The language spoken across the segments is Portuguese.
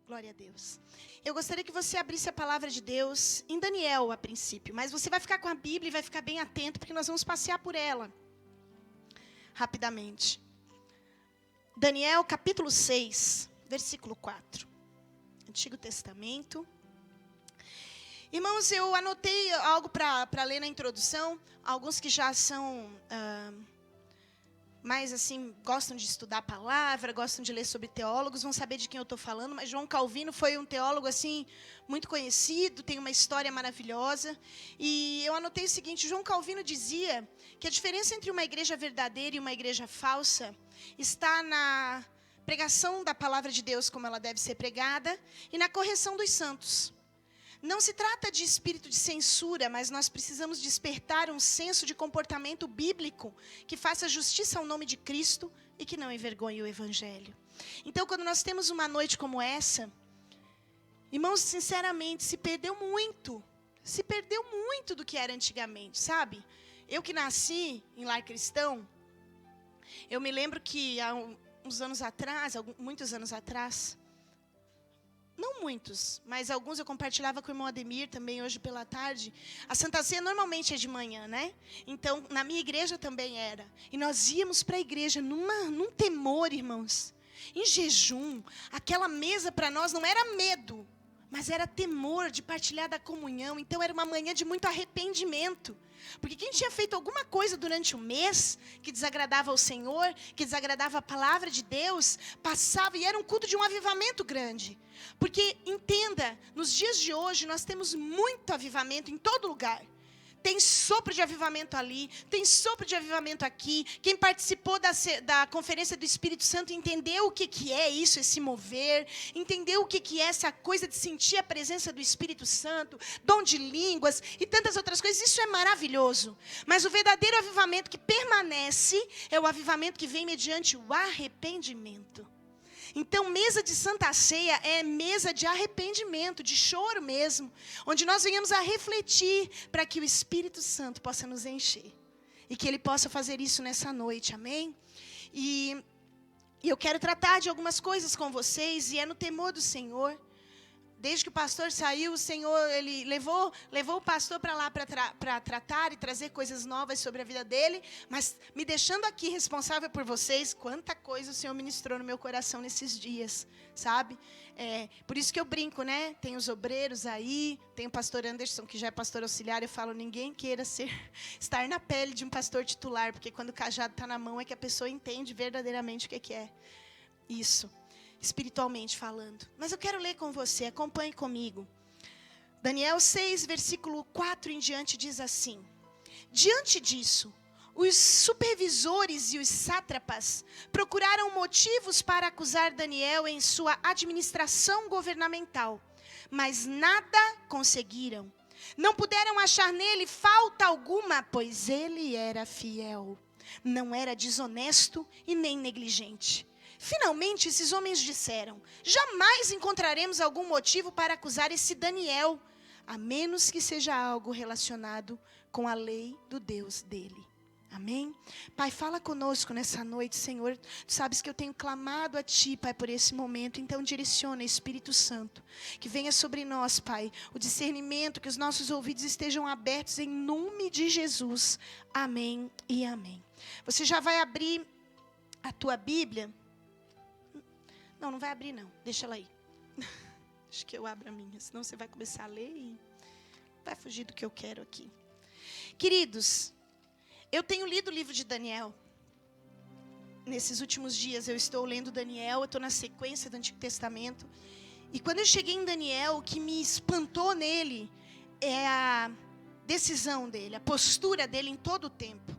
Glória a Deus. Eu gostaria que você abrisse a palavra de Deus em Daniel, a princípio. Mas você vai ficar com a Bíblia e vai ficar bem atento, porque nós vamos passear por ela. Rapidamente. Daniel, capítulo 6, versículo 4. Antigo Testamento. Irmãos, eu anotei algo para ler na introdução. Alguns que já são... mais assim, gostam de estudar a palavra, gostam de ler sobre teólogos, vão saber de quem eu estou falando, mas João Calvino foi um teólogo assim, muito conhecido, tem uma história maravilhosa, e eu anotei o seguinte: João Calvino dizia que a diferença entre uma igreja verdadeira e uma igreja falsa está na pregação da palavra de Deus como ela deve ser pregada, e na correção dos santos. Não se trata de espírito de censura, mas nós precisamos despertar um senso de comportamento bíblico que faça justiça ao nome de Cristo e que não envergonhe o Evangelho. Então, quando nós temos uma noite como essa, irmãos, sinceramente, se perdeu muito do que era antigamente, sabe? Eu que nasci em lar cristão, eu me lembro que há uns anos atrás, muitos anos atrás, não muitos, mas alguns eu compartilhava com o irmão Ademir também hoje pela tarde. A Santa Ceia normalmente é de manhã, né? Então, na minha igreja também era. E nós íamos para a igreja num temor, irmãos. Em jejum, aquela mesa para nós não era medo, mas era temor de partilhar da comunhão. Então, era uma manhã de muito arrependimento. Porque quem tinha feito alguma coisa durante o mês que desagradava ao Senhor, que desagradava a palavra de Deus, passava, e era um culto de um avivamento grande. Porque, entenda, nos dias de hoje nós temos muito avivamento em todo lugar. Tem sopro de avivamento ali, tem sopro de avivamento aqui. Quem participou da conferência do Espírito Santo entendeu o que é isso, esse mover. Entendeu o que é essa coisa de sentir a presença do Espírito Santo, dom de línguas e tantas outras coisas. Isso é maravilhoso. Mas o verdadeiro avivamento que permanece é o avivamento que vem mediante o arrependimento. Então, mesa de Santa Ceia é mesa de arrependimento, de choro mesmo, onde nós venhamos a refletir para que o Espírito Santo possa nos encher. E que Ele possa fazer isso nessa noite, amém? E eu quero tratar de algumas coisas com vocês, e é no temor do Senhor. Desde que o pastor saiu, o Senhor, Ele levou o pastor para lá para tratar e trazer coisas novas sobre a vida dele, mas me deixando aqui responsável por vocês, quanta coisa o Senhor ministrou no meu coração nesses dias, sabe? Por isso que eu brinco, né? Tem os obreiros aí, tem o pastor Anderson, que já é pastor auxiliar, eu falo, ninguém queira estar na pele de um pastor titular, porque quando o cajado está na mão é que a pessoa entende verdadeiramente o que é isso. Espiritualmente falando. Mas eu quero ler com você, acompanhe comigo. Daniel 6, versículo 4 em diante diz assim: diante disso, os supervisores e os sátrapas procuraram motivos para acusar Daniel em sua administração governamental, mas nada conseguiram. Não puderam achar nele falta alguma, pois ele era fiel, não era desonesto e nem negligente. Finalmente, esses homens disseram: jamais encontraremos algum motivo para acusar esse Daniel, a menos que seja algo relacionado com a lei do Deus dele. Amém? Pai, fala conosco nessa noite, Senhor. Tu sabes que eu tenho clamado a Ti, Pai, por esse momento. Então, direciona, Espírito Santo, que venha sobre nós, Pai, o discernimento, que os nossos ouvidos estejam abertos em nome de Jesus. Amém e amém. Você já vai abrir a tua Bíblia? Não vai abrir não, deixa ela aí. Acho que eu abro a minha, senão você vai começar a ler e vai fugir do que eu quero aqui. Queridos, eu tenho lido o livro de Daniel. Nesses últimos dias eu estou lendo Daniel, eu estou na sequência do Antigo Testamento. E quando eu cheguei em Daniel, o que me espantou nele é a decisão dele, a postura dele em todo o tempo.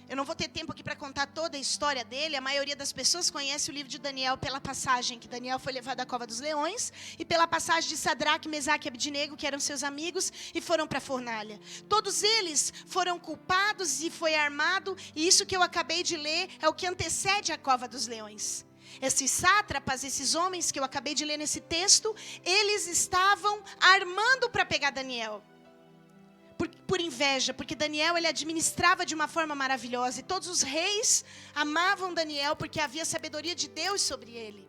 Eu não vou ter tempo aqui para contar toda a história dele. A maioria das pessoas conhece o livro de Daniel pela passagem que Daniel foi levado à cova dos leões e pela passagem de Sadraque, Mesaque e Abednego, que eram seus amigos, e foram para a fornalha. Todos eles foram culpados e foi armado, e isso que eu acabei de ler é o que antecede a cova dos leões. Esses sátrapas, esses homens que eu acabei de ler nesse texto, eles estavam armando para pegar Daniel. Por inveja, porque Daniel ele administrava de uma forma maravilhosa, e todos os reis amavam Daniel porque havia sabedoria de Deus sobre ele.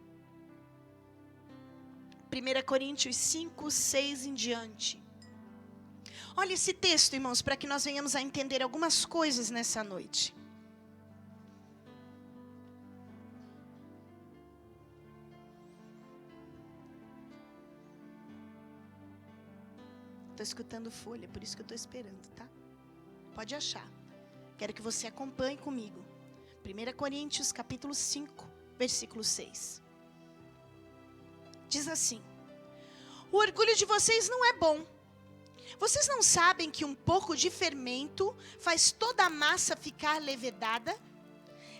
1 Coríntios 5, 6 em diante. Olha esse texto, irmãos, para que nós venhamos a entender algumas coisas nessa noite. Estou escutando folha, por isso que eu estou esperando, tá? Pode achar. Quero que você acompanhe comigo. 1 Coríntios, capítulo 5, versículo 6. Diz assim: o orgulho de vocês não é bom. Vocês não sabem que um pouco de fermento faz toda a massa ficar levedada?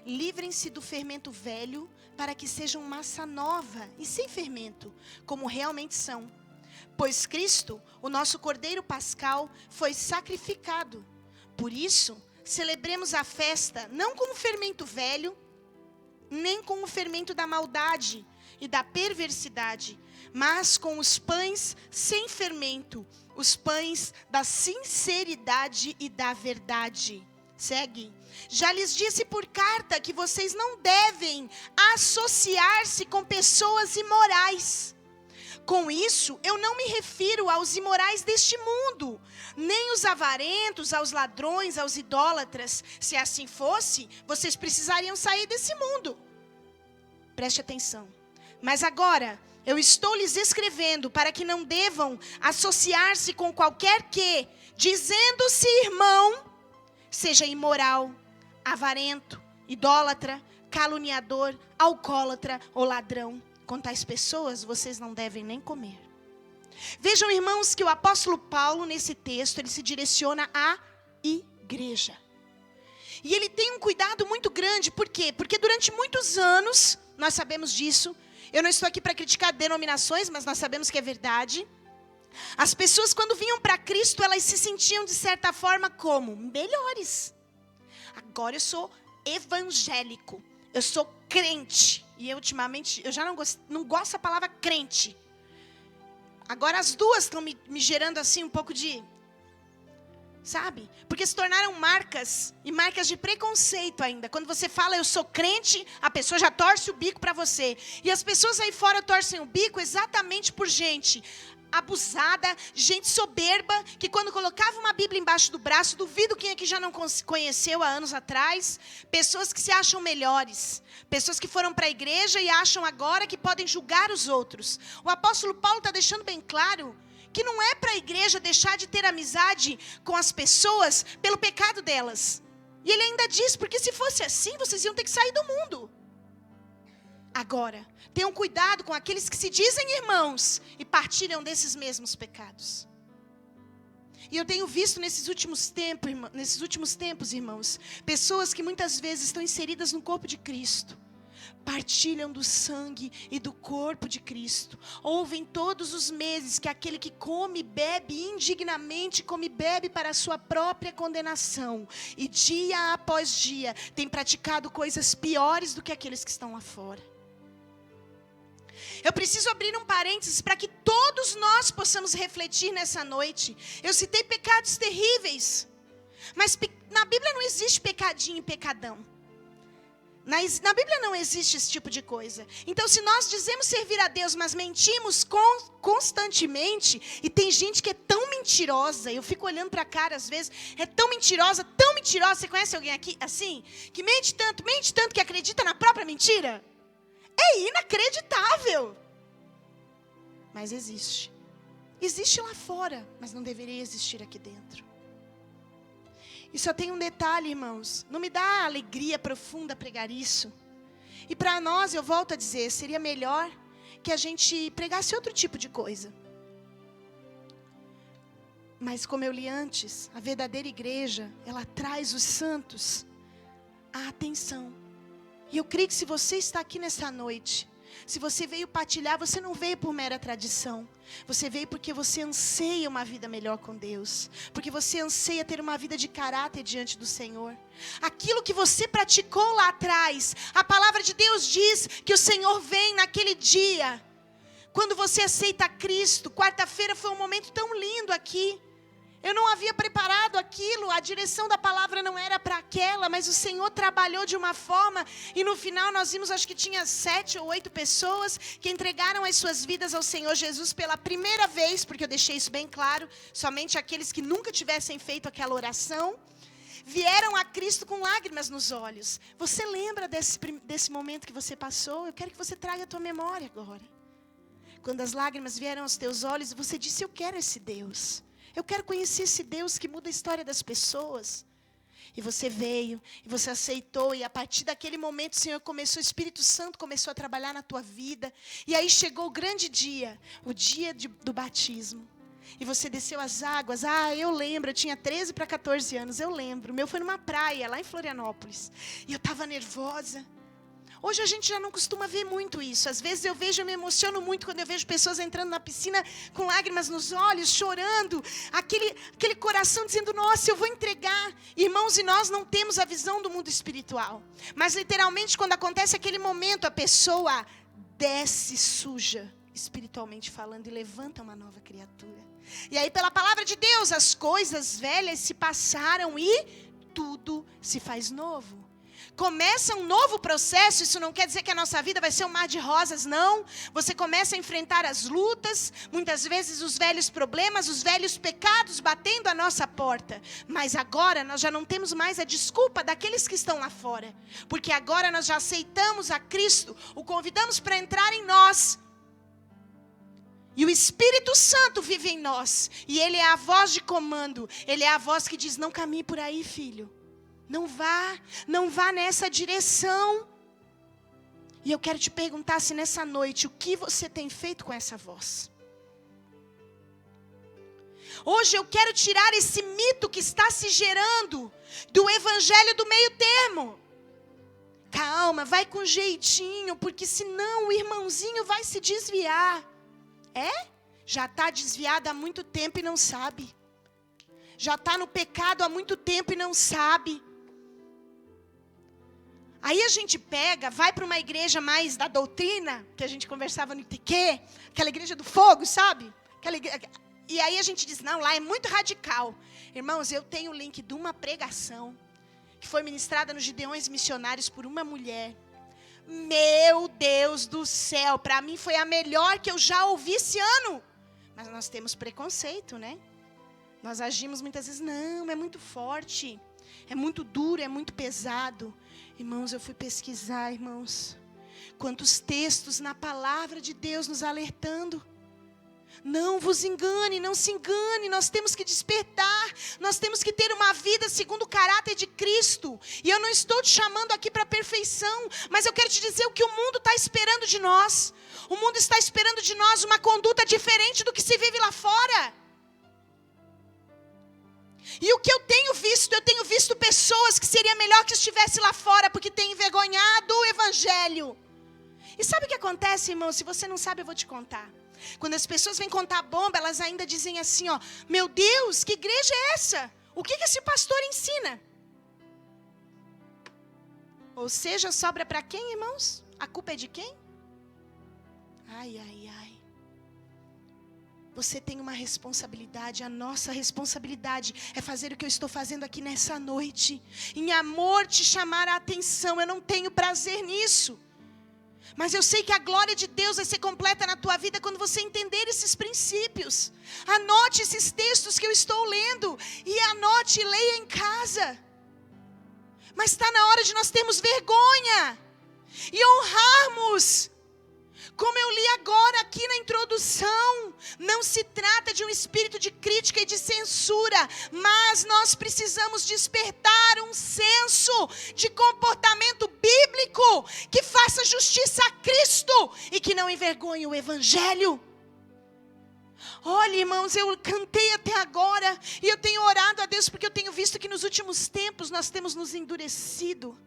Livrem-se do fermento velho, para que sejam massa nova e sem fermento, como realmente são. Pois Cristo, o nosso Cordeiro Pascal, foi sacrificado. Por isso, celebremos a festa não com o fermento velho, nem com o fermento da maldade e da perversidade, mas com os pães sem fermento, os pães da sinceridade e da verdade. Segue. Já lhes disse por carta que vocês não devem associar-se com pessoas imorais. Com isso, eu não me refiro aos imorais deste mundo, nem os avarentos, aos ladrões, aos idólatras. Se assim fosse, vocês precisariam sair desse mundo. Preste atenção. Mas agora, eu estou lhes escrevendo para que não devam associar-se com qualquer que, dizendo-se irmão, seja imoral, avarento, idólatra, caluniador, alcoólatra ou ladrão. Com tais pessoas, vocês não devem nem comer. Vejam, irmãos, que o apóstolo Paulo, nesse texto, ele se direciona à igreja. E ele tem um cuidado muito grande, por quê? Porque durante muitos anos, nós sabemos disso, eu não estou aqui para criticar denominações, mas nós sabemos que é verdade. As pessoas, quando vinham para Cristo, elas se sentiam, de certa forma, como melhores. Agora eu sou evangélico, eu sou crente. E ultimamente, eu já não gosto da palavra crente. Agora as duas estão me gerando assim um pouco de... Sabe? Porque se tornaram marcas, e marcas de preconceito ainda. Quando você fala, eu sou crente, a pessoa já torce o bico para você. E as pessoas aí fora torcem o bico exatamente por gente abusada, gente soberba, que quando colocava uma Bíblia embaixo do braço, duvido quem aqui já não conheceu há anos atrás, pessoas que se acham melhores, pessoas que foram para a igreja e acham agora que podem julgar os outros. O apóstolo Paulo está deixando bem claro que não é para a igreja deixar de ter amizade com as pessoas pelo pecado delas. E ele ainda diz, porque se fosse assim, vocês iam ter que sair do mundo. Agora, tenham cuidado com aqueles que se dizem irmãos e partilham desses mesmos pecados. E eu tenho visto nesses últimos tempos, irmãos, pessoas que muitas vezes estão inseridas no corpo de Cristo, partilham do sangue e do corpo de Cristo, ouvem todos os meses que aquele que come e bebe indignamente, come e bebe para a sua própria condenação, e dia após dia tem praticado coisas piores do que aqueles que estão lá fora. Eu preciso abrir um parênteses para que todos nós possamos refletir nessa noite. Eu citei pecados terríveis, mas na Bíblia não existe pecadinho e pecadão. Na Bíblia não existe esse tipo de coisa. Então, se nós dizemos servir a Deus, mas mentimos constantemente, e tem gente que é tão mentirosa, eu fico olhando para a cara às vezes, é tão mentirosa, você conhece alguém aqui assim? Que mente tanto que acredita na própria mentira? É inacreditável. Mas existe. Existe lá fora, mas não deveria existir aqui dentro. E só tem um detalhe, irmãos. Não me dá alegria profunda pregar isso. E para nós, eu volto a dizer, seria melhor que a gente pregasse outro tipo de coisa. Mas como eu li antes, a verdadeira igreja, ela traz os santos à atenção. E eu creio que se você está aqui nessa noite, se você veio partilhar, você não veio por mera tradição. Você veio porque você anseia uma vida melhor com Deus. Porque você anseia ter uma vida de caráter diante do Senhor. Aquilo que você praticou lá atrás, a palavra de Deus diz que o Senhor vem naquele dia. Quando você aceita Cristo, quarta-feira foi um momento tão lindo aqui. Eu não havia preparado aquilo, a direção da palavra não era para naquela, mas o Senhor trabalhou de uma forma, e no final nós vimos, acho que tinha 7 ou 8 pessoas que entregaram as suas vidas ao Senhor Jesus pela primeira vez, porque eu deixei isso bem claro, somente aqueles que nunca tivessem feito aquela oração, vieram a Cristo com lágrimas nos olhos. Você lembra desse momento que você passou? Eu quero que você traga a tua memória agora. Quando as lágrimas vieram aos teus olhos, você disse, eu quero esse Deus. Eu quero conhecer esse Deus que muda a história das pessoas. E você veio, e você aceitou, e a partir daquele momento o Senhor começou, o Espírito Santo começou a trabalhar na tua vida. E aí chegou o grande dia, o dia do batismo. E você desceu as águas. Eu lembro, eu tinha 13 para 14 anos, eu lembro. O meu foi numa praia, lá em Florianópolis. E eu estava nervosa. Hoje a gente já não costuma ver muito isso. Às vezes eu me emociono muito quando eu vejo pessoas entrando na piscina com lágrimas nos olhos, chorando. Aquele coração dizendo, nossa, eu vou entregar. Irmãos, e nós não temos a visão do mundo espiritual. Mas literalmente quando acontece aquele momento, a pessoa desce suja, espiritualmente falando, e levanta uma nova criatura. E aí pela palavra de Deus, as coisas velhas se passaram e tudo se faz novo. Começa um novo processo, isso não quer dizer que a nossa vida vai ser um mar de rosas, não. Você começa a enfrentar as lutas, muitas vezes os velhos problemas, os velhos pecados batendo à nossa porta. Mas agora nós já não temos mais a desculpa daqueles que estão lá fora. Porque agora nós já aceitamos a Cristo, o convidamos para entrar em nós. E o Espírito Santo vive em nós. E Ele é a voz de comando. Ele é a voz que diz, não caminhe por aí, filho. Não vá nessa direção. E eu quero te perguntar se nessa noite, o que você tem feito com essa voz? Hoje eu quero tirar esse mito que está se gerando do evangelho do meio termo. Calma, vai com jeitinho, porque senão o irmãozinho vai se desviar. Já está desviado há muito tempo e não sabe. Já está no pecado há muito tempo e não sabe. Aí a gente vai para uma igreja mais da doutrina, que a gente conversava no ITQ, aquela igreja do fogo, sabe? E aí a gente diz, não, lá é muito radical. Irmãos, eu tenho o link de uma pregação que foi ministrada nos Gideões Missionários por uma mulher. Meu Deus do céu, para mim foi a melhor que eu já ouvi esse ano. Mas nós temos preconceito, né? Nós agimos muitas vezes, não, é muito forte, é muito duro, é muito pesado. Irmãos, eu fui pesquisar, irmãos, quantos textos na palavra de Deus nos alertando. Não vos engane, não se engane, nós temos que despertar, nós temos que ter uma vida segundo o caráter de Cristo. E eu não estou te chamando aqui para a perfeição, mas eu quero te dizer o que o mundo está esperando de nós. O mundo está esperando de nós uma conduta diferente do que se vive lá fora. E o que eu tenho visto pessoas que seria melhor que estivesse lá fora, porque têm envergonhado o evangelho. E sabe o que acontece, irmão? Se você não sabe, eu vou te contar. Quando as pessoas vêm contar bomba, elas ainda dizem assim, meu Deus, que igreja é essa? O que esse pastor ensina? Ou seja, sobra para quem, irmãos? A culpa é de quem? Ai. Você tem uma responsabilidade, a nossa responsabilidade é fazer o que eu estou fazendo aqui nessa noite. Em amor te chamar a atenção, eu não tenho prazer nisso. Mas eu sei que a glória de Deus vai ser completa na tua vida quando você entender esses princípios. Anote esses textos que eu estou lendo e anote e leia em casa. Mas está na hora de nós termos vergonha e honrarmos. Como eu li agora aqui na introdução, não se trata de um espírito de crítica e de censura, mas nós precisamos despertar um senso de comportamento bíblico que faça justiça a Cristo e que não envergonhe o evangelho. Olha, irmãos, eu cantei até agora e eu tenho orado a Deus porque eu tenho visto que nos últimos tempos nós temos nos endurecido.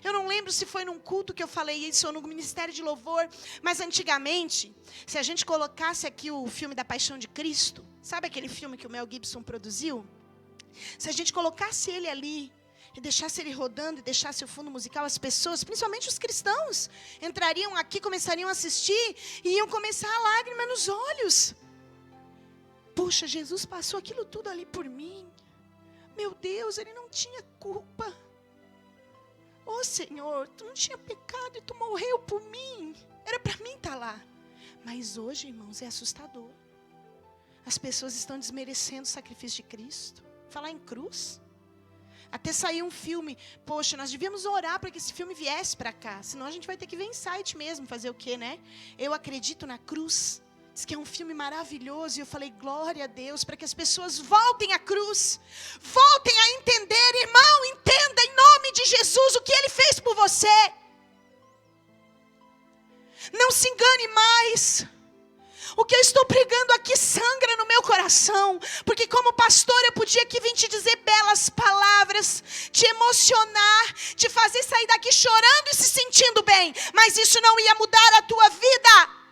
Eu não lembro se foi num culto que eu falei isso ou no ministério de louvor, mas antigamente, se a gente colocasse aqui o filme da Paixão de Cristo, sabe aquele filme que o Mel Gibson produziu? Se a gente colocasse ele ali e deixasse ele rodando e deixasse o fundo musical, as pessoas, principalmente os cristãos, entrariam aqui, começariam a assistir e iam começar a lágrima nos olhos. Puxa, Jesus passou aquilo tudo ali por mim. Meu Deus, ele não tinha culpa. Senhor, tu não tinha pecado e tu morreu por mim. Era para mim estar lá. Mas hoje, irmãos, é assustador. As pessoas estão desmerecendo o sacrifício de Cristo. Falar em cruz. Até saiu um filme. Poxa, nós devíamos orar para que esse filme viesse para cá. Senão a gente vai ter que ver em site mesmo. Fazer o quê, né? Eu acredito na cruz. Diz que é um filme maravilhoso. E eu falei, glória a Deus, para que as pessoas voltem à cruz. Voltem a entender, irmão. Entenda em nome de Jesus o que Ele fez por você. Não se engane mais. O que eu estou pregando aqui sangra no meu coração. Porque como pastor eu podia aqui vir te dizer belas palavras, te emocionar, te fazer sair daqui chorando e se sentindo bem. Mas isso não ia mudar a tua vida.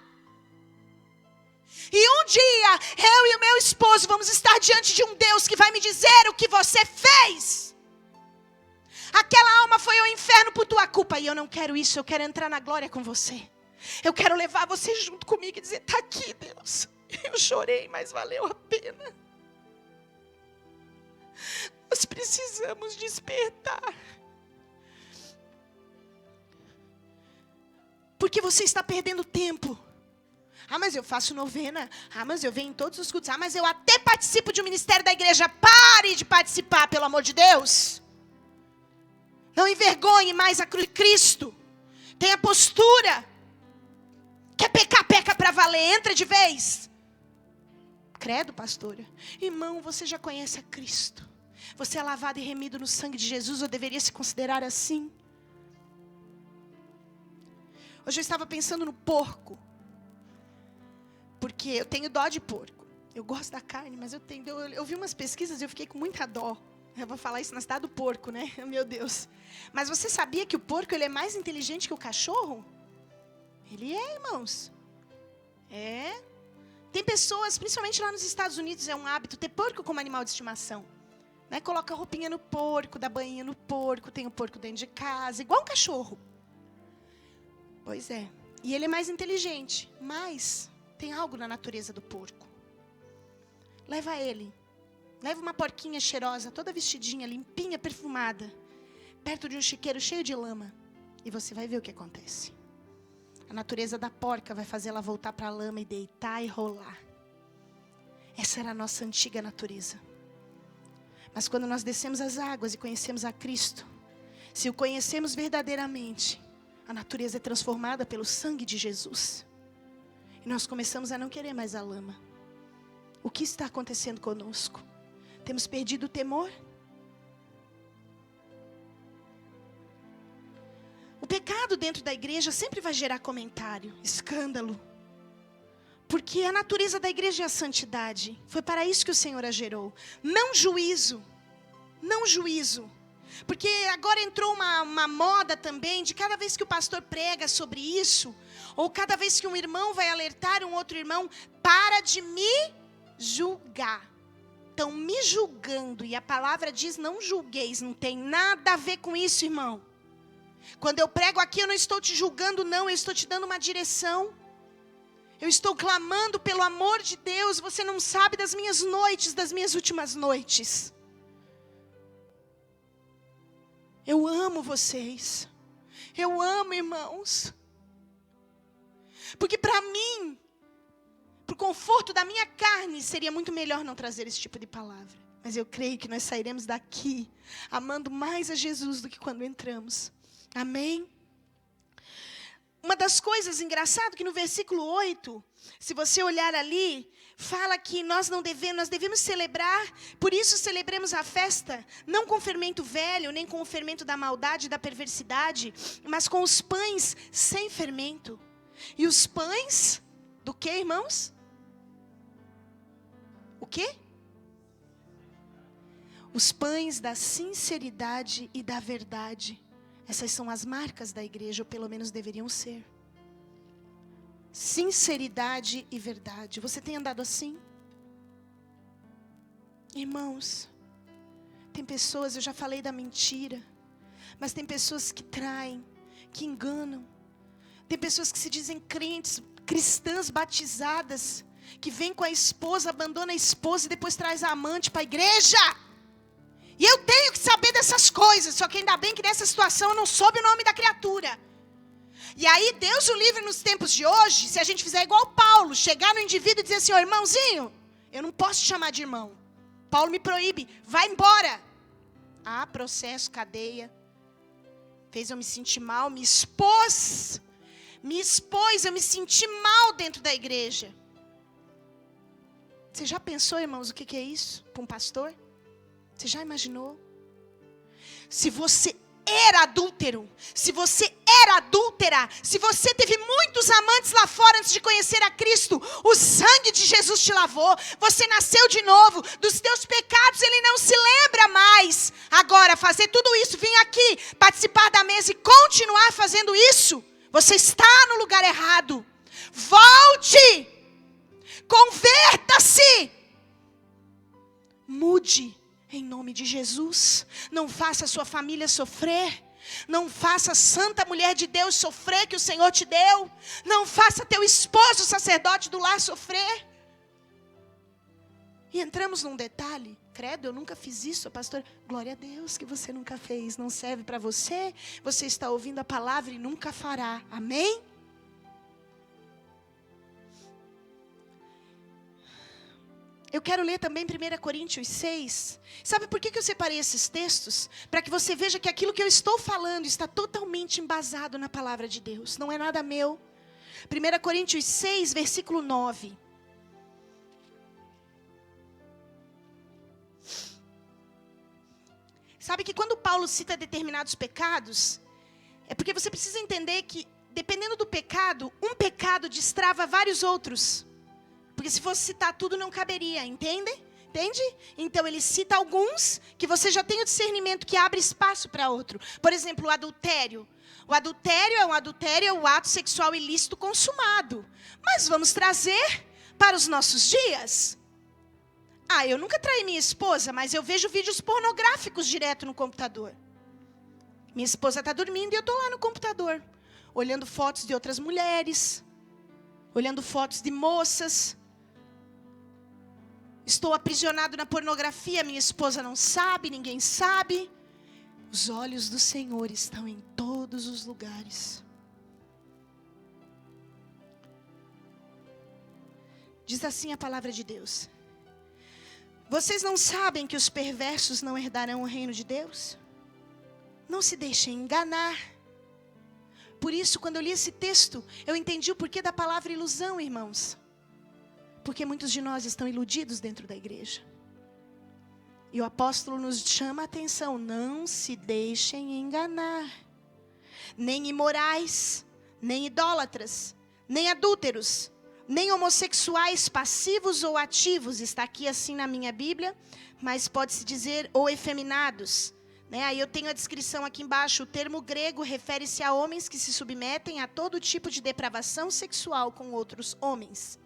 E um dia, eu e o meu esposo vamos estar diante de um Deus que vai me dizer o que você fez. Aquela alma foi ao inferno por tua culpa. E eu não quero isso, eu quero entrar na glória com você. Eu quero levar você junto comigo e dizer, está aqui, Deus. Eu chorei, mas valeu a pena. Nós precisamos despertar. Porque você está perdendo tempo. Ah, mas eu faço novena. Ah, mas eu venho em todos os cultos. Ah, mas eu até participo de um ministério da igreja. Pare de participar, pelo amor de Deus. Não envergonhe mais a cruz de Cristo. Tenha postura. Quer pecar, peca para valer. Entra de vez. Credo, pastora. Irmão, você já conhece a Cristo. Você é lavado e remido no sangue de Jesus. Ou deveria se considerar assim? Hoje eu estava pensando no porco. Porque eu tenho dó de porco. Eu gosto da carne, mas eu vi umas pesquisas e eu fiquei com muita dó. Eu vou falar isso na cidade do porco, né? Meu Deus. Mas você sabia que o porco ele é mais inteligente que o cachorro? Ele é, irmãos. É. Tem pessoas, principalmente lá nos Estados Unidos, é um hábito ter porco como animal de estimação. Né? Coloca a roupinha no porco, dá banho no porco, tem o porco dentro de casa, igual um cachorro. Pois é. E ele é mais inteligente, mas tem algo na natureza do porco. Leva ele. Leva uma porquinha cheirosa, toda vestidinha, limpinha, perfumada, perto de um chiqueiro cheio de lama. E você vai ver o que acontece. A natureza da porca vai fazer ela voltar para a lama e deitar e rolar. Essa era a nossa antiga natureza. Mas quando nós descemos as águas e conhecemos a Cristo, se o conhecemos verdadeiramente, a natureza é transformada pelo sangue de Jesus. E nós começamos a não querer mais a lama. O que está acontecendo conosco? Temos perdido o temor? O pecado dentro da igreja sempre vai gerar comentário, escândalo. Porque a natureza da igreja é a santidade. Foi para isso que o Senhor a gerou. Não juízo. Não juízo. Porque agora entrou uma moda também de cada vez que o pastor prega sobre isso, ou cada vez que um irmão vai alertar um outro irmão, para de me julgar. Estão me julgando, e a palavra diz não julgueis, não tem nada a ver com isso, irmão. Quando eu prego aqui, eu não estou te julgando, não, eu estou te dando uma direção. Eu estou clamando pelo amor de Deus, você não sabe das minhas noites, das minhas últimas noites. Eu amo vocês. Eu amo, irmãos. Porque para mim, para o conforto da minha carne, seria muito melhor não trazer esse tipo de palavra. Mas eu creio que nós sairemos daqui amando mais a Jesus do que quando entramos. Amém? Uma das coisas engraçadas que no versículo 8, se você olhar ali, fala que nós devemos celebrar, por isso celebremos a festa, não com fermento velho, nem com o fermento da maldade e da perversidade, mas com os pães sem fermento. E os pães do que, irmãos? O quê? Os pães da sinceridade e da verdade. Essas são as marcas da igreja, ou pelo menos deveriam ser. Sinceridade e verdade. Você tem andado assim? Irmãos, tem pessoas, eu já falei da mentira, mas tem pessoas que traem, que enganam. Tem pessoas que se dizem crentes, cristãs batizadas, que vêm com a esposa, abandona a esposa e depois traz a amante para a igreja. E eu tenho que saber dessas coisas. Só que ainda bem que nessa situação eu não soube o nome da criatura. E aí Deus o livre nos tempos de hoje, se a gente fizer igual Paulo, chegar no indivíduo e dizer assim, irmãozinho, eu não posso te chamar de irmão. Paulo me proíbe, vai embora. Ah, processo, cadeia. Fez eu me sentir mal, me expôs, eu me senti mal dentro da igreja. Você já pensou, irmãos, o que é isso para um pastor? Você já imaginou? Se você era adúltero, se você era adúltera, se você teve muitos amantes lá fora antes de conhecer a Cristo, o sangue de Jesus te lavou, você nasceu de novo, dos teus pecados ele não se lembra mais. Agora, fazer tudo isso, vir aqui, participar da mesa e continuar fazendo isso, você está no lugar errado. Volte, converta-se, mude. Em nome de Jesus, não faça a sua família sofrer. Não faça a santa mulher de Deus sofrer que o Senhor te deu. Não faça teu esposo, sacerdote do lar, sofrer. E entramos num detalhe. Credo, eu nunca fiz isso, pastor. Glória a Deus que você nunca fez. Não serve para você. Você está ouvindo a palavra e nunca fará. Amém? Eu quero ler também 1 Coríntios 6. Sabe por que eu separei esses textos? Para que você veja que aquilo que eu estou falando está totalmente embasado na palavra de Deus. Não é nada meu. 1 Coríntios 6, versículo 9. Sabe que quando Paulo cita determinados pecados, é porque você precisa entender que, dependendo do pecado, um pecado destrava vários outros. Porque se fosse citar tudo, não caberia, entende? Entende? Então, ele cita alguns que você já tem o discernimento que abre espaço para outro. Por exemplo, o adultério. O adultério é o ato sexual ilícito consumado. Mas vamos trazer para os nossos dias. Ah, eu nunca traí minha esposa, mas eu vejo vídeos pornográficos direto no computador. Minha esposa está dormindo e eu estou lá no computador, olhando fotos de outras mulheres, olhando fotos de moças. Estou aprisionado na pornografia, minha esposa não sabe, ninguém sabe. Os olhos do Senhor estão em todos os lugares. Diz assim a palavra de Deus. Vocês não sabem que os perversos não herdarão o reino de Deus? Não se deixem enganar. Por isso, quando eu li esse texto, eu entendi o porquê da palavra ilusão, irmãos. Porque muitos de nós estão iludidos dentro da igreja. E o apóstolo nos chama a atenção, não se deixem enganar. Nem imorais, nem idólatras, nem adúlteros, nem homossexuais passivos ou ativos, está aqui assim na minha Bíblia, mas pode-se dizer ou efeminados. Aí eu tenho a descrição aqui embaixo, o termo grego refere-se a homens que se submetem a todo tipo de depravação sexual com outros homens.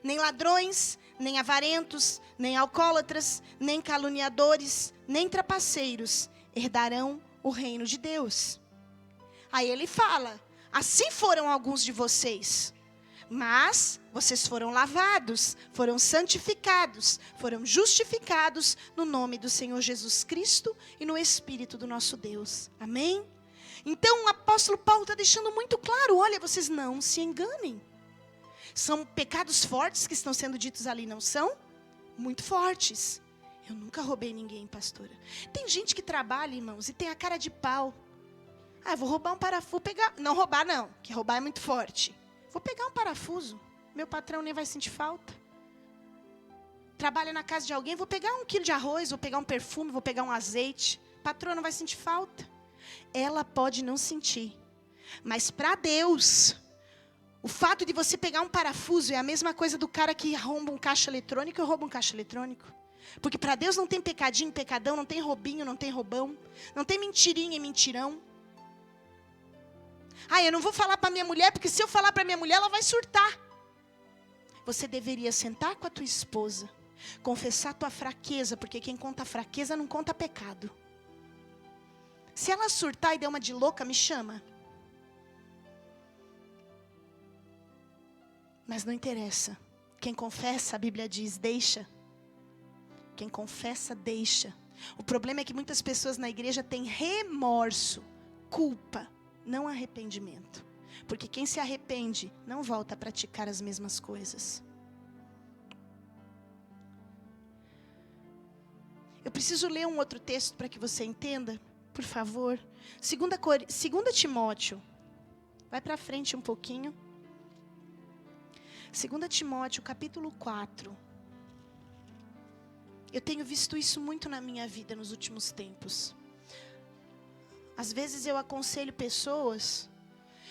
Nem ladrões, nem avarentos, nem alcoólatras, nem caluniadores, nem trapaceiros herdarão o reino de Deus. Aí ele fala, assim foram alguns de vocês, mas vocês foram lavados, foram santificados, foram justificados no nome do Senhor Jesus Cristo e no Espírito do nosso Deus. Amém? Então o apóstolo Paulo está deixando muito claro, olha, vocês não se enganem. São pecados fortes que estão sendo ditos ali, não são? Muito fortes. Eu nunca roubei ninguém, pastora. Tem gente que trabalha, irmãos, e tem a cara de pau. Ah, vou roubar um parafuso, pegar... Não roubar não, que roubar é muito forte. Vou pegar um parafuso, meu patrão nem vai sentir falta. Trabalha na casa de alguém, vou pegar 1 quilo de arroz, vou pegar um perfume, vou pegar um azeite. Patroa não vai sentir falta. Ela pode não sentir, mas para Deus... O fato de você pegar um parafuso é a mesma coisa do cara que arromba um caixa eletrônico e rouba um caixa eletrônico. Porque para Deus não tem pecadinho, pecadão, não tem roubinho, não tem roubão, não tem mentirinha e mentirão. Ah, eu não vou falar para minha mulher, porque se eu falar para minha mulher, ela vai surtar. Você deveria sentar com a tua esposa, confessar a tua fraqueza, porque quem conta fraqueza não conta pecado. Se ela surtar e der uma de louca, me chama. Mas não interessa. Quem confessa, a Bíblia diz, deixa. Quem confessa, deixa. O problema é que muitas pessoas na igreja têm remorso, culpa, não arrependimento. Porque quem se arrepende não volta a praticar as mesmas coisas. Eu preciso ler um outro texto para que você entenda, por favor. 2 Timóteo. Vai para frente um pouquinho. 2 Timóteo, capítulo 4. Eu tenho visto isso muito na minha vida nos últimos tempos. Às vezes eu aconselho pessoas,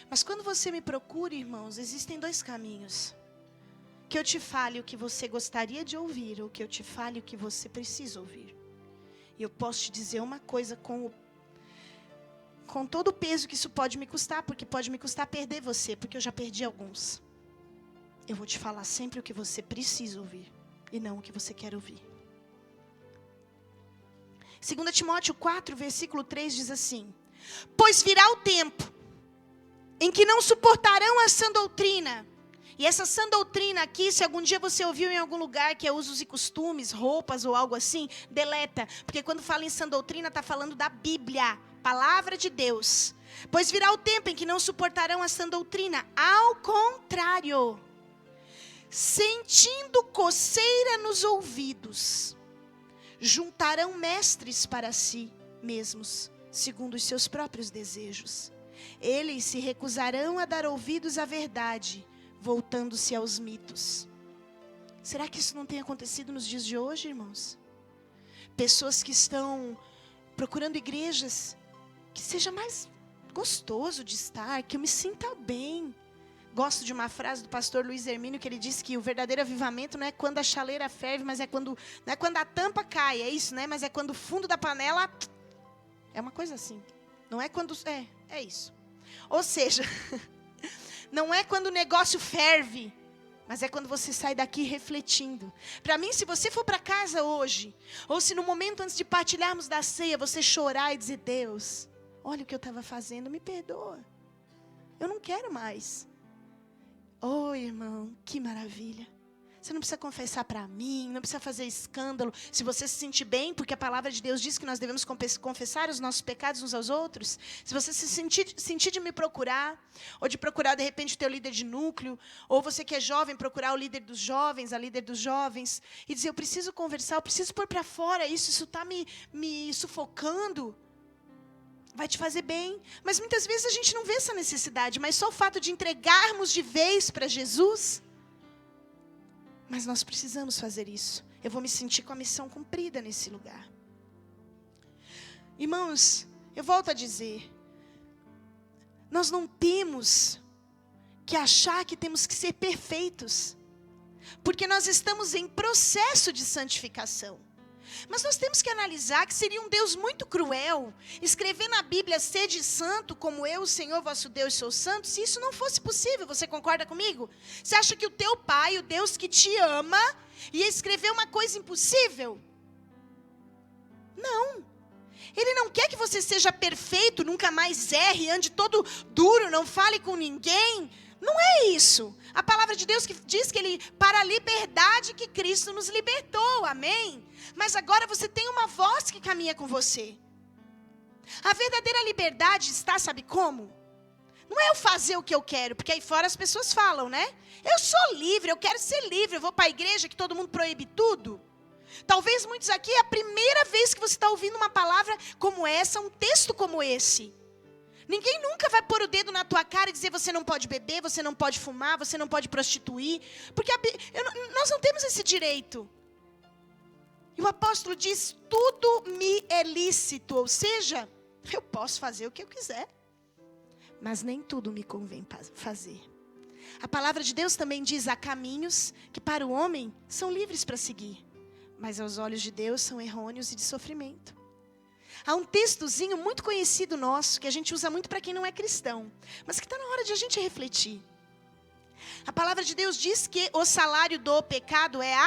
mas quando você me procura, irmãos, existem 2 caminhos. Que eu te fale o que você gostaria de ouvir, ou que eu te fale o que você precisa ouvir. E eu posso te dizer uma coisa com todo o peso que isso pode me custar, porque pode me custar perder você, porque eu já perdi alguns. Eu vou te falar sempre o que você precisa ouvir, e não o que você quer ouvir. 2 Timóteo 4, versículo 3 diz assim: pois virá o tempo em que não suportarão a sã doutrina. E essa sã doutrina aqui, se algum dia você ouviu em algum lugar que é usos e costumes, roupas ou algo assim, deleta. Porque quando fala em sã doutrina, está falando da Bíblia, palavra de Deus. Pois virá o tempo em que não suportarão a sã doutrina. Ao contrário, sentindo coceira nos ouvidos, juntarão mestres para si mesmos, segundo os seus próprios desejos. Eles se recusarão a dar ouvidos à verdade, voltando-se aos mitos. Será que isso não tem acontecido nos dias de hoje, irmãos? Pessoas que estão procurando igrejas que seja mais gostoso de estar, que eu me sinta bem. Gosto de uma frase do pastor Luiz Hermínio, que ele disse que o verdadeiro avivamento não é quando a chaleira ferve, mas não é quando a tampa cai, é isso, né? Mas é quando o fundo da panela, é uma coisa assim. Não é quando, é isso. Ou seja, não é quando o negócio ferve, mas é quando você sai daqui refletindo. Para mim, se você for para casa hoje, ou se no momento antes de partilharmos da ceia, você chorar e dizer: Deus, olha o que eu estava fazendo, me perdoa. Eu não quero mais. Oh, irmão, que maravilha. Você não precisa confessar para mim, não precisa fazer escândalo. Se você se sentir bem, porque a palavra de Deus diz que nós devemos confessar os nossos pecados uns aos outros. Se você se sentir de me procurar, ou de procurar de repente o teu líder de núcleo, ou você que é jovem, procurar o líder dos jovens, a líder dos jovens, e dizer: eu preciso conversar, eu preciso pôr para fora isso está me sufocando. Vai te fazer bem. Mas muitas vezes a gente não vê essa necessidade, mas só o fato de entregarmos de vez para Jesus. Mas nós precisamos fazer isso. Eu vou me sentir com a missão cumprida nesse lugar. Irmãos, eu volto a dizer, nós não temos que achar que temos que ser perfeitos, porque nós estamos em processo de santificação. Mas nós temos que analisar que seria um Deus muito cruel escrever na Bíblia: sede santo como eu, o Senhor vosso Deus, sou santo, se isso não fosse possível. Você concorda comigo? Você acha que o teu pai, o Deus que te ama, ia escrever uma coisa impossível? Não. Ele não quer que você seja perfeito, nunca mais erre, ande todo duro, não fale com ninguém. Não é isso. A palavra de Deus que diz que ele, para a liberdade que Cristo nos libertou, amém? Mas agora você tem uma voz que caminha com você. A verdadeira liberdade está, sabe como? Não é eu fazer o que eu quero, porque aí fora as pessoas falam, né? Eu sou livre, eu quero ser livre, eu vou para a igreja que todo mundo proíbe tudo. Talvez muitos aqui é a primeira vez que você está ouvindo uma palavra como essa, um texto como esse. Ninguém nunca vai pôr o dedo na tua cara e dizer: você não pode beber, você não pode fumar, você não pode prostituir. Porque nós não temos esse direito. E o apóstolo diz: tudo me é lícito. Ou seja, eu posso fazer o que eu quiser. Mas nem tudo me convém fazer. A palavra de Deus também diz: há caminhos que para o homem são livres para seguir, mas aos olhos de Deus são errôneos e de sofrimento. Há um textozinho muito conhecido nosso, que a gente usa muito para quem não é cristão, mas que está na hora de a gente refletir. A palavra de Deus diz que o salário do pecado é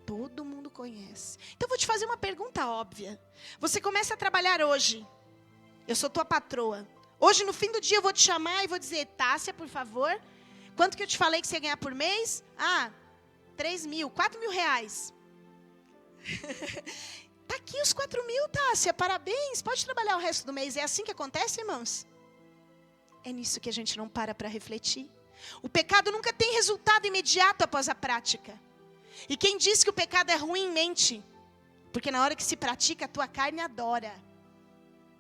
todo mundo conhece. Então eu vou te fazer uma pergunta óbvia. Você começa a trabalhar hoje. Eu sou tua patroa. Hoje no fim do dia eu vou te chamar e vou dizer: Tássia, por favor, quanto que eu te falei que você ia ganhar por mês? 3.000, 4.000 reais. Tá aqui os 4.000, Tássia, parabéns, pode trabalhar o resto do mês. É assim que acontece, irmãos? É nisso que a gente não para refletir. O pecado nunca tem resultado imediato após a prática. E quem diz que o pecado é ruim, mente. Porque na hora que se pratica, a tua carne adora.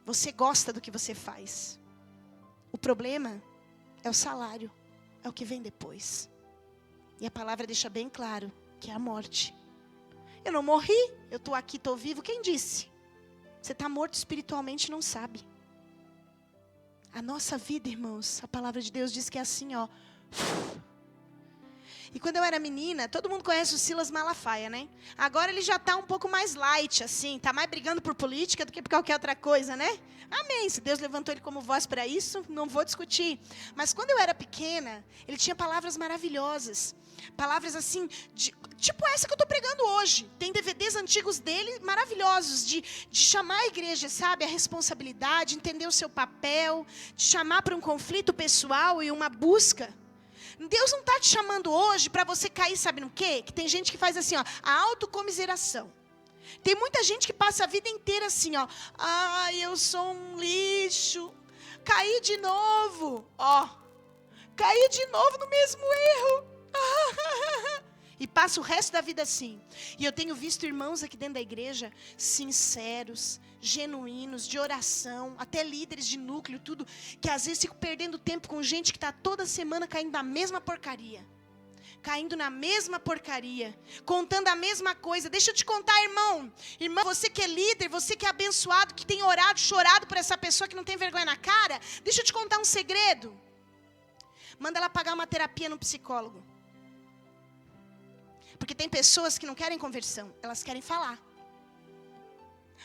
Você gosta do que você faz. O problema é o salário. É o que vem depois. E a palavra deixa bem claro que é a morte. Eu não morri, eu estou aqui, estou vivo. Quem disse? Você está morto espiritualmente e não sabe. A nossa vida, irmãos, a palavra de Deus diz que é assim, ó. E quando eu era menina, todo mundo conhece o Silas Malafaia, né? Agora ele já está um pouco mais light, assim. Está mais brigando por política do que por qualquer outra coisa, né? Amém. Se Deus levantou ele como voz para isso, não vou discutir. Mas quando eu era pequena, ele tinha palavras maravilhosas. Palavras assim, tipo essa que eu estou pregando hoje. Tem DVDs antigos dele maravilhosos, de chamar a igreja, sabe? A responsabilidade, entender o seu papel, de chamar para um conflito pessoal e uma busca. Deus não está te chamando hoje para você cair, sabe no quê? Que tem gente que faz assim, ó, a autocomiseração. Tem muita gente que passa a vida inteira assim, ó. Ai, eu sou um lixo. Caí de novo. Ó, caí de novo no mesmo erro. E passa o resto da vida assim. E eu tenho visto irmãos aqui dentro da igreja sinceros, genuínos, de oração, até líderes de núcleo, tudo, que às vezes ficam perdendo tempo com gente que está toda semana caindo na mesma porcaria. Caindo na mesma porcaria, contando a mesma coisa. Deixa eu te contar, irmão. Irmão, você que é líder, você que é abençoado, que tem orado, chorado por essa pessoa que não tem vergonha na cara. Deixa eu te contar um segredo. Manda ela pagar uma terapia no psicólogo. Porque tem pessoas que não querem conversão, elas querem falar.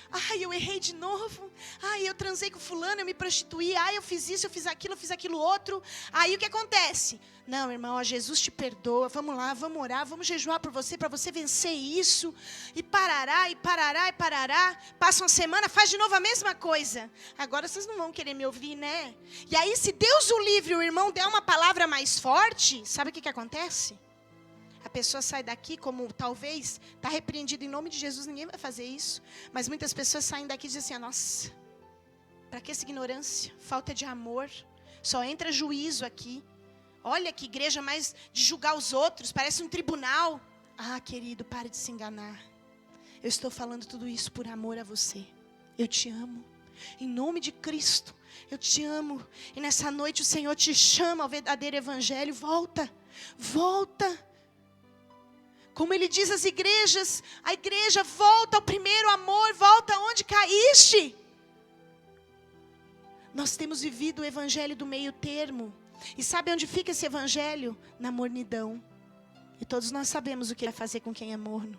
Ai, eu errei de novo. Ai, eu transei com fulano, eu me prostituí. Ai, eu fiz isso, eu fiz aquilo outro. Aí o que acontece? Não, irmão, ó, Jesus te perdoa. Vamos lá, vamos orar, vamos jejuar por você, para você vencer isso. E parará, e parará, e parará. Passa uma semana, faz de novo a mesma coisa. Agora vocês não vão querer me ouvir, né? E aí, se Deus o livre, o irmão der uma palavra mais forte, sabe o que acontece? A pessoa sai daqui como, talvez, está repreendido em nome de Jesus, ninguém vai fazer isso. Mas muitas pessoas saem daqui e dizem assim, nossa, para que essa ignorância? Falta de amor, só entra juízo aqui. Olha que igreja mais de julgar os outros, parece um tribunal. Ah, querido, pare de se enganar. Eu estou falando tudo isso por amor a você. Eu te amo, em nome de Cristo, eu te amo. E nessa noite o Senhor te chama ao verdadeiro evangelho, volta, volta. Como ele diz às igrejas, a igreja volta ao primeiro amor, volta onde caíste. Nós temos vivido o evangelho do meio termo. E sabe onde fica esse evangelho? Na mornidão. E todos nós sabemos o que ele vai fazer com quem é morno.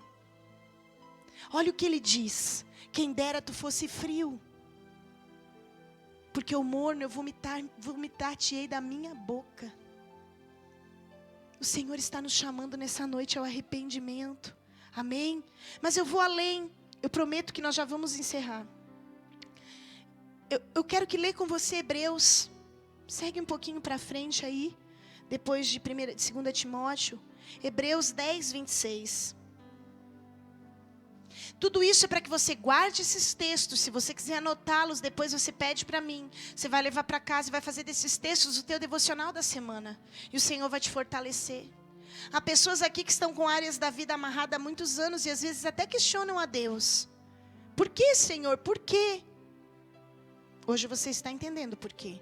Olha o que ele diz. Quem dera tu fosse frio. Porque o morno eu vomitar-te-ei da minha boca. O Senhor está nos chamando nessa noite ao arrependimento. Amém? Mas eu vou além. Eu prometo que nós já vamos encerrar. Eu quero que leia com você Hebreus. Segue um pouquinho para frente aí. Depois de 2 Timóteo. Hebreus 10, 26. Tudo isso é para que você guarde esses textos. Se você quiser anotá-los, depois você pede para mim. Você vai levar para casa e vai fazer desses textos o teu devocional da semana. E o Senhor vai te fortalecer. Há pessoas aqui que estão com áreas da vida amarradas há muitos anos e às vezes até questionam a Deus. Por que, Senhor? Por quê? Hoje você está entendendo por quê.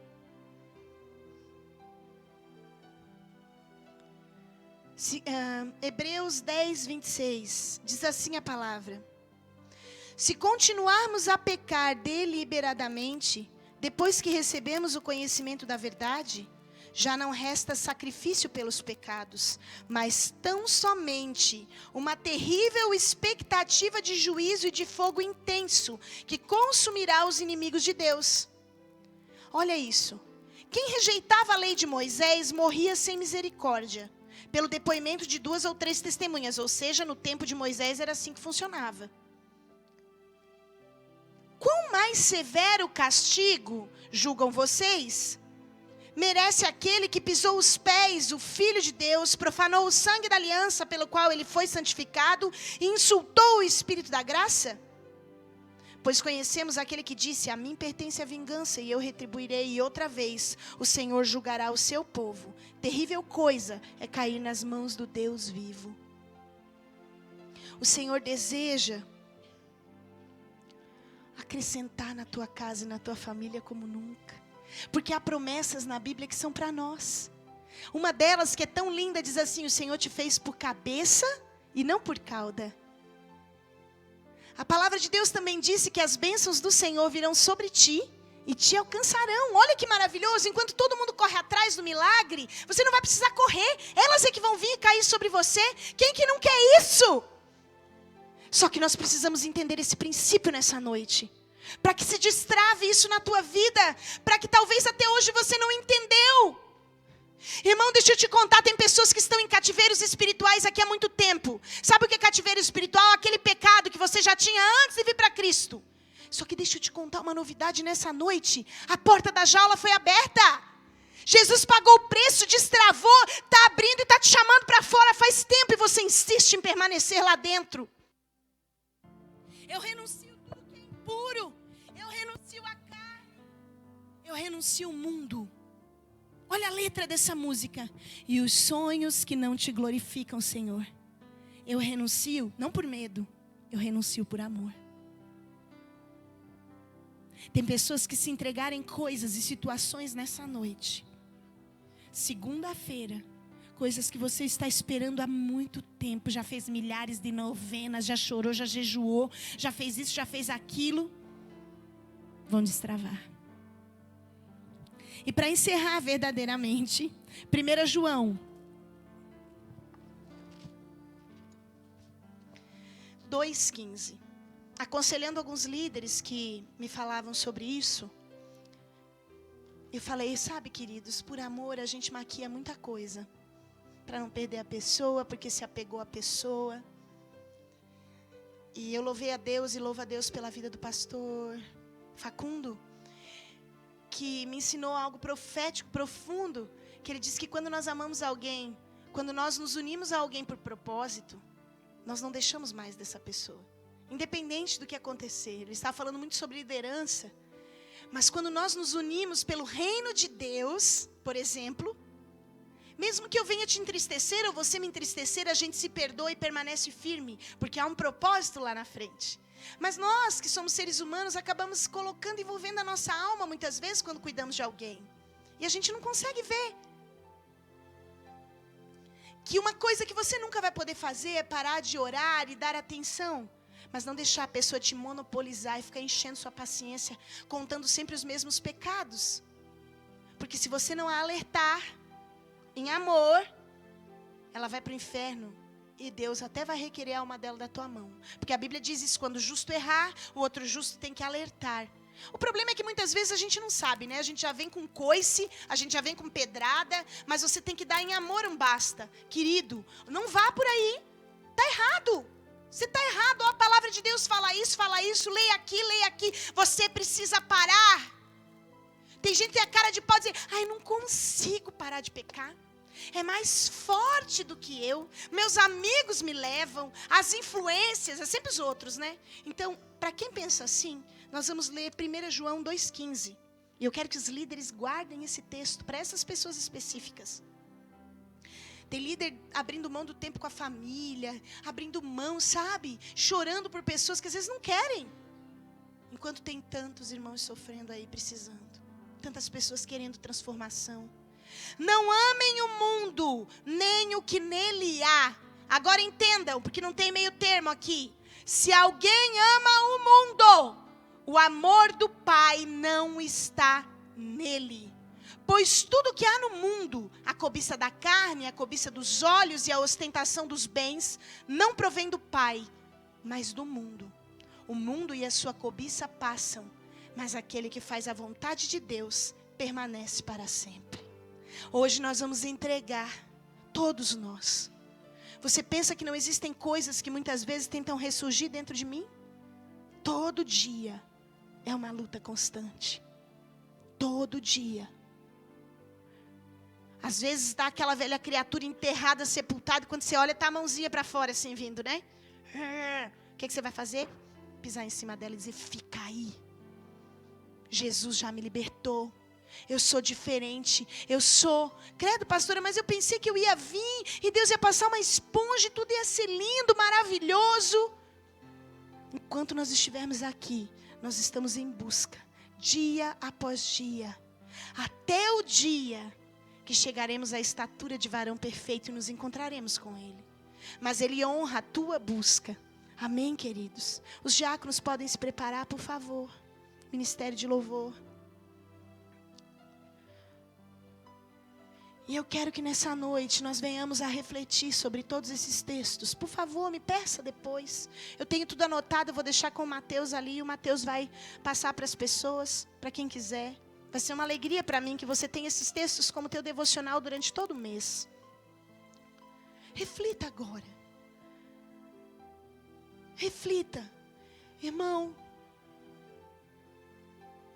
Hebreus 10, 26. Diz assim a palavra. Se continuarmos a pecar deliberadamente, depois que recebemos o conhecimento da verdade, já não resta sacrifício pelos pecados, mas tão somente uma terrível expectativa de juízo e de fogo intenso, que consumirá os inimigos de Deus. Olha isso. Quem rejeitava a lei de Moisés morria sem misericórdia, pelo depoimento de 2 ou 3 testemunhas, ou seja, no tempo de Moisés era assim que funcionava. Quão mais severo castigo, julgam vocês, merece aquele que pisou os pés, o Filho de Deus, profanou o sangue da aliança pelo qual ele foi santificado e insultou o Espírito da graça? Pois conhecemos aquele que disse: a mim pertence a vingança e eu retribuirei. E outra vez o Senhor julgará o seu povo. Terrível coisa é cair nas mãos do Deus vivo. O Senhor deseja acrescentar na tua casa e na tua família como nunca. Porque há promessas na Bíblia que são para nós. Uma delas, que é tão linda, diz assim: o Senhor te fez por cabeça e não por cauda. A palavra de Deus também disse que as bênçãos do Senhor virão sobre ti e te alcançarão. Olha que maravilhoso, enquanto todo mundo corre atrás do milagre, você não vai precisar correr, elas é que vão vir e cair sobre você. Quem que não quer isso? Só que nós precisamos entender esse princípio nessa noite, para que se destrave isso na tua vida, para que talvez até hoje você não entendeu. Irmão, deixa eu te contar, tem pessoas que estão em cativeiros espirituais aqui há muito tempo. Sabe o que é cativeiro espiritual? Aquele pecado que você já tinha antes de vir para Cristo. Só que deixa eu te contar uma novidade nessa noite. A porta da jaula foi aberta. Jesus pagou o preço, destravou, está abrindo e está te chamando para fora faz tempo e você insiste em permanecer lá dentro. Eu renuncio tudo que é impuro. Eu renuncio a carne. Eu renuncio o mundo. Olha a letra dessa música. E os sonhos que não te glorificam, Senhor. Eu renuncio, não por medo, eu renuncio por amor. Tem pessoas que se entregarem coisas e situações nessa noite. Segunda-feira, coisas que você está esperando há muito tempo. Já fez milhares de novenas, já chorou, já jejuou, já fez isso, já fez aquilo. Vão destravar. E para encerrar verdadeiramente, 1 João 2,15. Aconselhando alguns líderes que me falavam sobre isso, eu falei: sabe, queridos, por amor a gente maquia muita coisa. Para não perder a pessoa, porque se apegou à pessoa. E eu louvei a Deus e louvo a Deus pela vida do pastor Facundo, que me ensinou algo profético, profundo, que ele disse que quando nós amamos alguém, quando nós nos unimos a alguém por propósito, nós não deixamos mais dessa pessoa, independente do que acontecer. Ele está falando muito sobre liderança, mas quando nós nos unimos pelo reino de Deus, por exemplo, mesmo que eu venha te entristecer ou você me entristecer, a gente se perdoa e permanece firme, porque há um propósito lá na frente. Mas nós, que somos seres humanos, acabamos colocando, envolvendo a nossa alma, muitas vezes, quando cuidamos de alguém. E a gente não consegue ver. Que uma coisa que você nunca vai poder fazer é parar de orar e dar atenção. Mas não deixar a pessoa te monopolizar e ficar enchendo sua paciência, contando sempre os mesmos pecados. Porque se você não a alertar em amor, ela vai para o inferno. E Deus até vai requerer a alma dela da tua mão. Porque a Bíblia diz isso: quando o justo errar, o outro justo tem que alertar. O problema é que muitas vezes a gente não sabe, né? A gente já vem com coice, a gente já vem com pedrada, mas você tem que dar em amor um basta. Querido, não vá por aí. Está errado. Você está errado. Ó, a palavra de Deus fala isso, leia aqui. Você precisa parar. Tem gente que tem a cara de pau dizer: ai, não consigo parar de pecar. É mais forte do que eu. Meus amigos me levam. As influências, é sempre os outros, né? Então, para quem pensa assim, nós vamos ler 1 João 2,15. E eu quero que os líderes guardem esse texto para essas pessoas específicas. Tem líder abrindo mão do tempo com a família, abrindo mão, sabe? Chorando por pessoas que às vezes não querem. Enquanto tem tantos irmãos sofrendo aí, precisando. Tantas pessoas querendo transformação. Não amem o mundo, nem o que nele há. Agora entendam, porque não tem meio termo aqui. Se alguém ama o mundo, o amor do Pai não está nele. Pois tudo que há no mundo, a cobiça da carne, a cobiça dos olhos e a ostentação dos bens, não provém do Pai, mas do mundo. O mundo e a sua cobiça passam, mas aquele que faz a vontade de Deus permanece para sempre. Hoje nós vamos entregar, todos nós. Você pensa que não existem coisas que muitas vezes tentam ressurgir dentro de mim? Todo dia é uma luta constante. Todo dia. Às vezes está aquela velha criatura enterrada, sepultada, e quando você olha está a mãozinha para fora assim vindo, né? O que você vai fazer? pisar em cima dela e dizer: fica aí. Jesus já me libertou. Eu sou diferente. Eu sou. Credo, pastora, mas eu pensei que eu ia vir e Deus ia passar uma esponja e tudo ia ser lindo, maravilhoso. Enquanto nós estivermos aqui, nós estamos em busca, dia após dia, até o dia que chegaremos à estatura de varão perfeito e nos encontraremos com Ele. Mas Ele honra a tua busca. Amém, queridos? Os diáconos podem se preparar, por favor. Ministério de louvor. E eu quero que nessa noite nós venhamos a refletir sobre todos esses textos. Por favor, me peça depois. Eu tenho tudo anotado, eu vou deixar com o Mateus ali. O Mateus vai passar para as pessoas, para quem quiser. Vai ser uma alegria para mim que você tenha esses textos como teu devocional durante todo o mês. Reflita agora. Reflita. Irmão,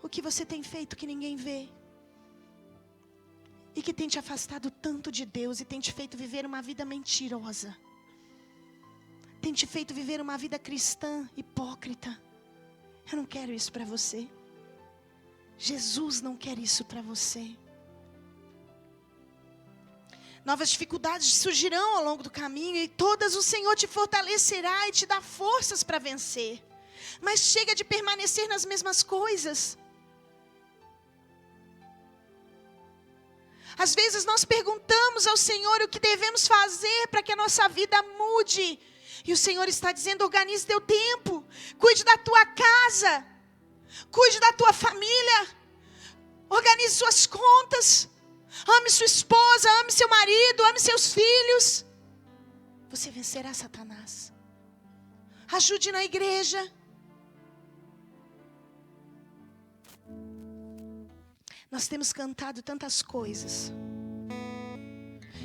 o que você tem feito que ninguém vê? E que tem te afastado tanto de Deus e tem te feito viver uma vida mentirosa. Tem te feito viver uma vida cristã hipócrita. Eu não quero isso para você. Jesus não quer isso para você. Novas dificuldades surgirão ao longo do caminho e todas o Senhor te fortalecerá e te dá forças para vencer. Mas chega de permanecer nas mesmas coisas. Às vezes nós perguntamos ao Senhor o que devemos fazer para que a nossa vida mude. E o Senhor está dizendo: organize teu tempo, cuide da tua casa, cuide da tua família, organize suas contas, ame sua esposa, ame seu marido, ame seus filhos. Você vencerá Satanás. Ajude na igreja. Nós temos cantado tantas coisas,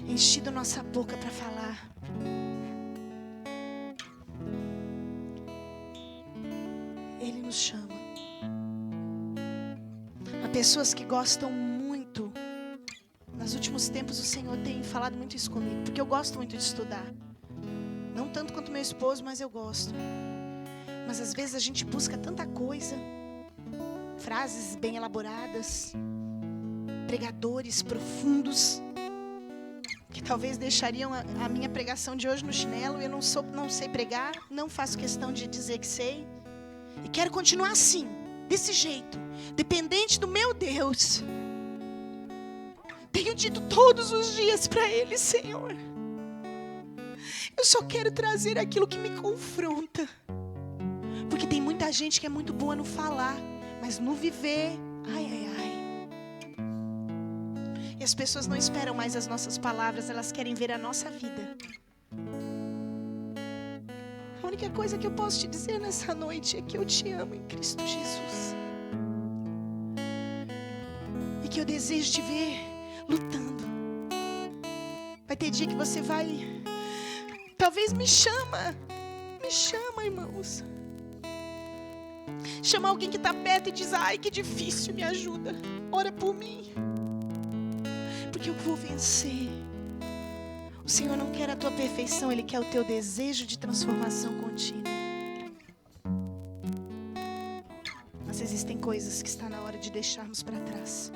enchido nossa boca para falar. Ele nos chama. Há pessoas que gostam muito. Nos últimos tempos o Senhor tem falado muito isso comigo, porque eu gosto muito de estudar. Não tanto quanto meu esposo, mas eu gosto. Mas às vezes a gente busca tanta coisa, frases bem elaboradas, pregadores profundos, que talvez deixariam a minha pregação de hoje no chinelo. Eu não sei pregar, não faço questão de dizer que sei. E quero continuar assim, desse jeito, dependente do meu Deus. Tenho dito todos os dias para Ele: Senhor, eu só quero trazer aquilo que me confronta. Porque tem muita gente que é muito boa no falar, mas no viver, ai, ai, ai. E as pessoas não esperam mais as nossas palavras, elas querem ver a nossa vida. A única coisa que eu posso te dizer nessa noite é que eu te amo em Cristo Jesus. E que eu desejo te ver lutando. Vai ter dia que você vai... Talvez me chama, irmãos. Chama alguém que está perto e diz: ai, que difícil, me ajuda. Ora por mim. Porque eu vou vencer. O Senhor não quer a tua perfeição, Ele quer o teu desejo de transformação contínua. Mas existem coisas que está na hora de deixarmos para trás.